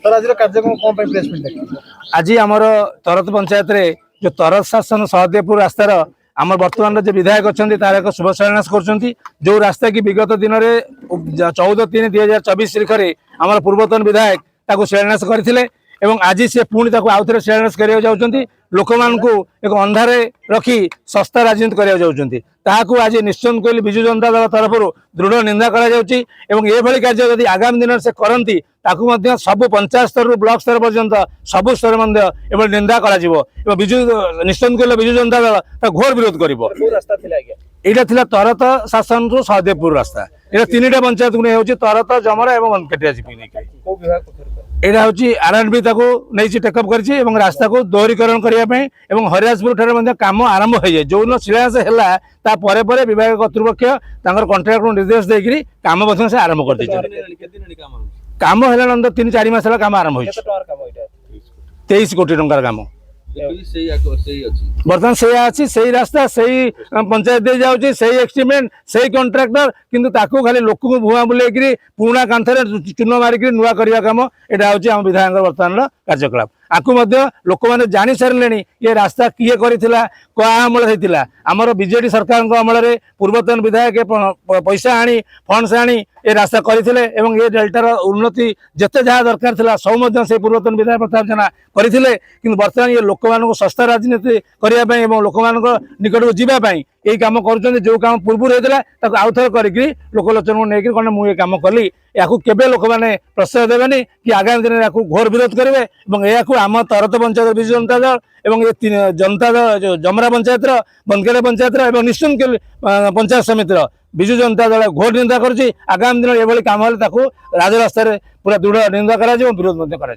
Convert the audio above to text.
Sir आज कार्यक्रम कौन प्रेस मीट आज आमर तरत पंचायत रे जो तरत शासन सहदेवपुर रास्तार आम बर्तमान जो विधायक अच्छा तार एक शुभ शिलान्यास कर जो रास्ता की विगत दिन में 14/3/2024 तारीख में आम पूर्वतन विधायक ताको शिलान्यास करथिले एवं आज से पुणी आउ थे शिलान्यास करा जाऊँगी लोक मानू एक अंधारे रखी सस्ता राजनीति करा जाऊँगी ताकू आज निश्चित कहली विजु जनता दल तरफ दृढ़ निंदा कर कार्य जदि आगामी दिन से करती सब पंचायत स्तर ब्लॉक स्तर पर्यंत सब स्तर निंदा कर विजु निश्चित कहले विजु जनता दल घोर विरोध कर तरत शासन रु सहदेवपुर रास्ता ये 3टा पंचायत को नहीं तरत जमरा और बनकेटिया यहाँ हूँ आरएनबी नहीं टेकअप कर रास्ता को दोहरीकरण करने हरिराजपुर ठारे काम आरंभ हो जाए जो दिन शिलान्यास है विभाग कर्तृपक्ष कंट्राक्टर निर्देश देकर काम से आरंभ कर काम है 3-4 मास काम आरंभ हो 23 कोटी टंकार काम बर्तमान से रास्ता से पंचायत दे जाऊँगी से एस्टिमेट से कंट्राक्टर किंतु ताकू खाली लोक को भुआ बुले पुराना कांथरे चून मारिक नुआ करने कम यहाँ हूँ आम विधायक बर्तमान कार्यकलाप आपको लोक मैंने जानी सारे ये रास्ता किए करथिला क्या अमल होता आमर बीजेडी सरकार अमल पूर्वतन विधायक पैसा आनी फंड्स आनी ये रास्ता करथिले एवं ये डेल्टार उन्नति जिते जहाँ दरकार था सब से पूर्वतन विधायक प्रताप जेना करथिले किंतु बर्तमान ये लोक मानक सस्ता राजनीति करने लोक मान निकट को जीवाई यही कम कर जो कम पूर्व होता आउ थे कर लोकलोचन को लेकर कौन मुझे कम कली या केवे लोक मैंने प्रश्रय देवेनि कि आगामी दिन में घोर विरोध करेंगे या आम तरत पंचायत विजु जनता दल और ये जनता दल जो जमरा पंचायत बनकेट पंचायत निश्चित पंचायत समिति विजु जनता दल घोर निंदा कर आगामी दिन ये कम राजरास्त पूरा दृढ़ निंदा कर विरोध कर।